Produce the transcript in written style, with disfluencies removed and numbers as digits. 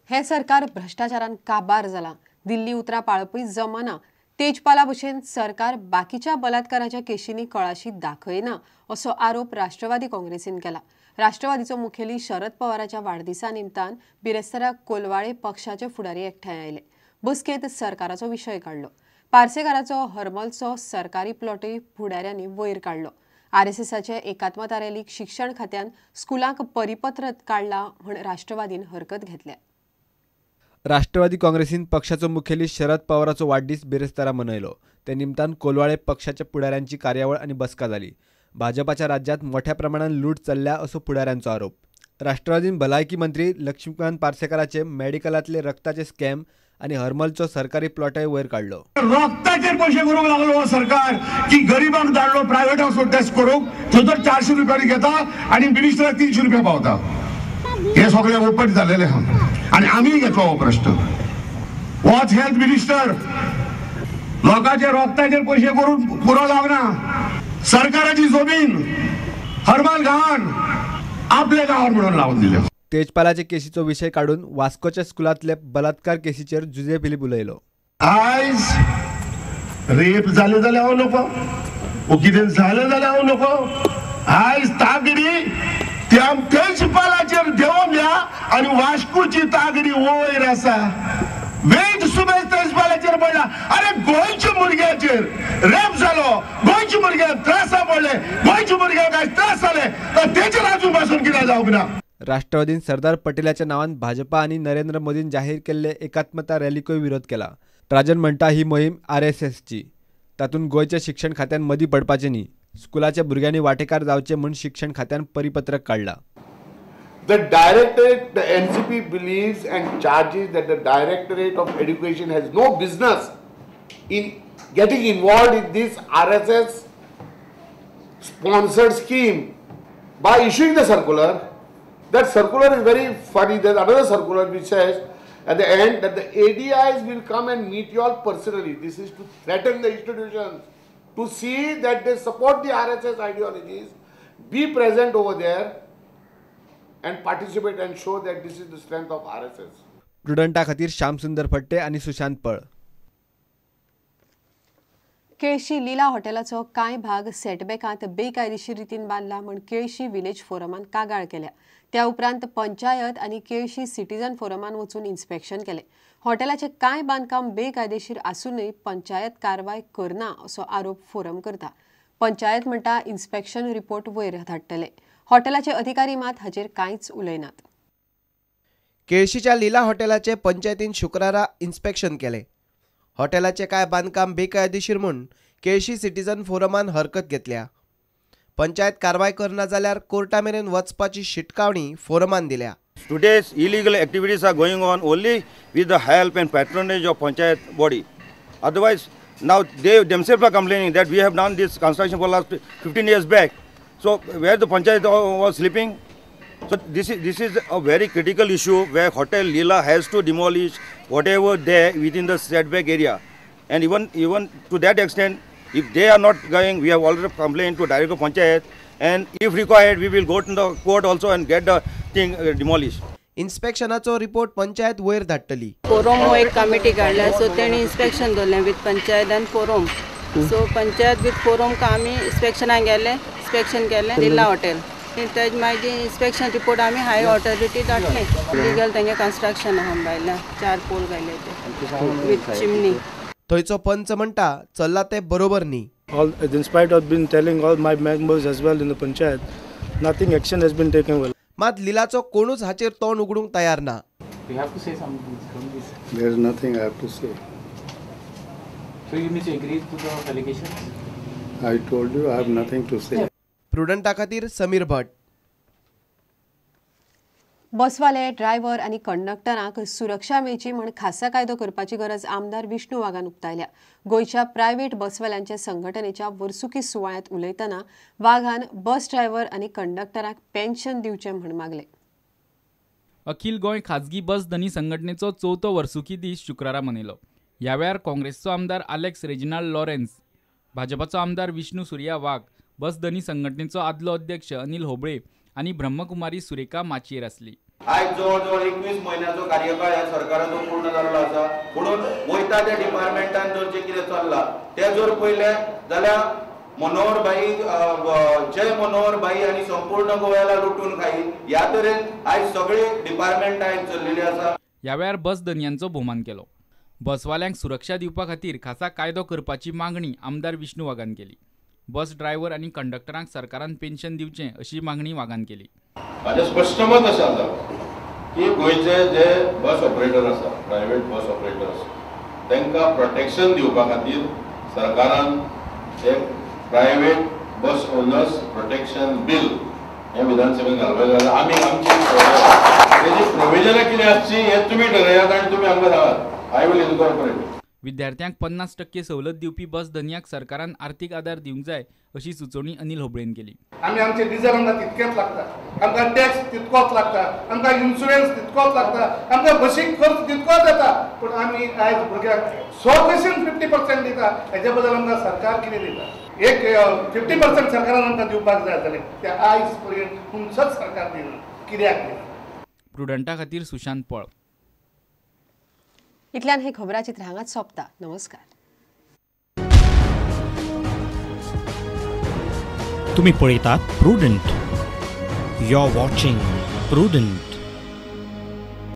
हे सरकार भ्रष्टाचारान काबार जाला। दिल्ली उतरा पाळपी जमाना तेजपाला भशेन सरकार बाकीच्या बलात्काराच्या केशींनी कळाशी दाखयना असो आरोप राष्ट्रवादी काँग्रेसीन केला। राष्ट्रवादीचो मुखेली शरद पवाराच्या वाडदिसा निमतान बिरेस्तारा कोलवाळे पक्षाचे फुडारी एकठांय आयले। बसकेत सरकाराचो विशय काढलो। पार्सेकाराचो हरमलचो सरकारी प्लॉटूय फुडाऱ्यांनी वयर काढलो। आरएसएसाचे एकात्मता रॅलीक शिक्षण खात्यान स्कुलांक परिपत्र काढला म्हण राष्ट्रवादीन हरकत घेतल्या। राष्ट्रवादी काँग्रेसीन पक्षाचो मुखेली शरद पवाराचो वाडदीस बिरेस्तारा मनयलो। ते निमतान कोलवाळे पक्षाच्या फुडाऱ्यांची कार्यावळ आणि बसका जाली। भाजपाच्या राज्यात मोठ्या प्रमाणात लूट चल्ल्या असो फुडाऱ्यांचो आरोप। राष्ट्रवादीन भलायकी मंत्री लक्ष्मीकांत पार्सेकाराचे मेडिकलातले रक्ताचे स्कॅम आणि हरमलचो सरकारी प्लॉटय वयर काढलो। रक्ताचे पैसे करूंक लागलो सरकार की गरीबांक धाडलो प्रायव्हेट हॉस्पिटल टेस्ट करूंक थंय 400 रुपयांनी घेता आणि मिनिस्टराक 300 रुपया पावता। हे सगळे ओपन झालेले आणि आम्ही घेतलो हो प्रश्न। वॉच हेल्थ मिनिस्टर लोकांचे रक्ताचे पैसे करून पुरो लागना। सरकाराची जमीन हरमल घाण आपल्या गावावर म्हणून लावून दिले। तेजपालाचे केसीचो विषय काढून वास्कोच्या स्कुलातले बलात्कार केसीचेर जुजे फिलीप उलयलो। आयज रेप झाले जाल्यार हांव नको, ओ कितें झाले जाल्यार हांव नको। आयज तागडी त्या तेजपालाचेर देवून या आणि वास्कोची तागडी वयर आसा। वेट सुबेज तेजपालाचेर पडला। अरे गोंयच्या भुरग्याचेर रेप जालो, गोंयच्या भुरग्यांक त्रासा पडले, गोंयच्या भुरग्यांक आज त्रास जाले तर तेचेर अजून पासून कितें जावंक ना। राष्ट्रवादीन सरदार पटेलाच्या नावान भाजपा आणि नरेंद्र मोदीन जाहीर केल्ले एकात्मता रॅलीकोय विरोध केला। राजन म्हणटा ही मोहीम आरएसएसची, तातूंत गोंयच्या शिक्षण खात्यान मदीं पडपाचें न्ही। स्कुलाच्या भुरग्यांनी वांटेकार जावचे म्हूण शिक्षण खात्यान परिपत्रक काढला। The Directorate, the NCP believes and charges that the Directorate of Education has no business in getting involved in this RSS sponsored scheme by issuing the circular. That circular is very funny. There's another circular which says at the end that the ADIs will come and meet you all personally. This is to threaten the institutions, to see that they support the RSS ideologies, be present over there and participate and show that this is the strength of RSS. प्रुडंटा खातीर श्याम सुंदर फट्टे आणि सुशांत पळ। केळशी लीला हॉटेलाचो कांय भाग सेटबॅकांत बेकायदेशीर रितीन बांदला म्हण केळशी विलेज फोरमान कागाळ केल्या। त्या उपरांत पंचायत आणि केळशी सिटीजन फोरमान वचून इन्स्पेक्शन केले। हॉटेलाचे कांय बांदकाम बेकायदेशीर आसूनय पंचायत कारवाय करना असो आरोप फोरम करता। पंचायत म्हणटा इन्स्पेक्शन रिपोर्ट वयर धाडटले। हॉटेलाचे अधिकारी मात हाचेर कांयच उलयनात। केळशीच्या लीला हॉटेलाचे पंचायतीन शुक्रारा इन्स्पेक्शन केले। हॉटेलाचे काय बांदकाम बेकायदेशीर म्हूण केळशी सिटीजन फोरमान हरकत घेतल्या। पंचायत कारवाय करना जाल्यार कोर्टा मेरेन वचपाची शिटकावणी फोरमान दिल्या। Today's illegal activities are going on only with the help and patronage of Panchayat body. Otherwise, now they themselves are complaining that we have done this construction for last 15 years back. So where the Panchayat was sleeping? So this is a very critical issue where Hotel Leela has to demolish whatever there within the setback area. And even to that extent, if they are not going, we have already complained to Director Panchayat, and if required, we will go to the court also and get the thing demolished. इन्स्पेक्शनाचो report panchayat वयर धाडटली। Forum हो एक committee काढल्या, so तेणी inspection दवरलें with panchayat आनी forum. So panchayat with forum का आमी इन्स्पेक्शनाक गेले, इन्स्पेक्शन केलें लीला हॉटेल। तेज मागीर इन्स्पेक्शन रिपोर्ट आमी हायर ऑथॉरिटी धाडले। लिगल तेंगे कन्स्ट्रक्शन आहा बायला 4 पोल घाले ते विथ चिमनी। थंयचो पंच म्हणटा चल्ला ते बरोबर न्ही। All, in spite of been telling all my members as well in the panchayat, nothing action has been taken well. मात लीलाचो कोणूच हाचेर तोंड उगडूंक तयार ना। You have to say something from this. There is nothing I have to say. So you need to agree to the allegations? I told you I have nothing to say. प्रुडंटा खातीर समीर भट। बसवाले driver आणि कंडक्टरांक सुरक्षा मेळची म्हण खासा कायदो करपाची गरज आमदार विष्णू वाघान उक्तायल्या। गोंयच्या प्रायव्हेट बसवाल्यांच्या संघटनेच्या वर्सुकी सुवाळ्यात उलयतना वाघान बस ड्रायव्हर आणि कंडक्टरांक पेन्शन दिवचे म्हण मागले। अखिल गोंय खाजगी बस धनी संघटनेचो 4थो वर्सुकी दीस शुक्रारा मनयलो। ह्या वेळार काँग्रेसचो आमदार अलेक्स रेजिनाल्ड लॉरेन्स, भाजपाचो आमदार विष्णू सुर्या वाघ, बस धनी संघटनेचो आदलो अध्यक्ष अनिल होबळे आणि ब्रह्मकुमारी सुरेखा माचयेर आसली। आज जवळ 21 महिन्याचो कार्यकाळ ह्या सरकाराचो पूर्ण जाल्लो आसा, म्हणून वयता त्या डिपार्टमेंटान जर जे कितें चल्ला ते जर पळयले जाल्यार मनोहर भाई, जय मनोहर भाई आनी संपूर्ण गोव्याला लुटून खाई ह्या तरेन आज सगळी डिपार्टमेंट आज चल्लेली आसा. ह्या वेळार बस धन्यांचो भोवमान केलो. बसवाल्यांक सुरक्षा दिवपा खातीर खासा कायदो करपाची मागणी आमदार विष्णू वाघान केली. बस ड्रायव्हर आनी कंडक्टरांक सरकारान पेन्शन दिवचें अशी मागणी वाघान केली. माझे स्पष्ट मत अशें आसा की गोंयचे जे बस ऑपरेटर आसा, प्रायव्हेट बस ऑपरेटर्स, तांकां प्रोटेक्शन दिवपा खातीर सरकारान एक प्रायव्हेट बस ओनर्स प्रोटेक्शन बिल हे विधानसभेत घालपाक आमी आमची तेजी प्रोविजनां कितें आसची हे तुमी ठरयात आनी तुमी आमकां सांगात. I will incorporate. विद्यार्थ्यांक 50% सवलत दिवपी बस धन्याक सरकारान आर्थीक आदार दिवंक जाय अशी सुचोवणी अनिल होबळेन केली. आमी आमचे डिझेल आमकां तितकेच लागता, आमकां टॅक्स तितकोच लागता, आमकां इन्शुरन्स तितकोच लागता, आमकां बसीक खर्च तितकोच येता, पूण आमी आयज भुरग्यांक 100% 50% दिता. हेजे बद्दल आमकां सरकार कितें दिता? एक 50% सरकारान आमकां दिवपाक जाय जालें ते आयज पर्यंत खंयचोच सरकार दिना. कित्याक दिना? प्रुडंटा खातीर सुशांत पळ. इतल्यान हे खबराचित्र हांगाच सोंपता. नमस्कार. तुम्ही पळयतात Prudent. You are watching prudent.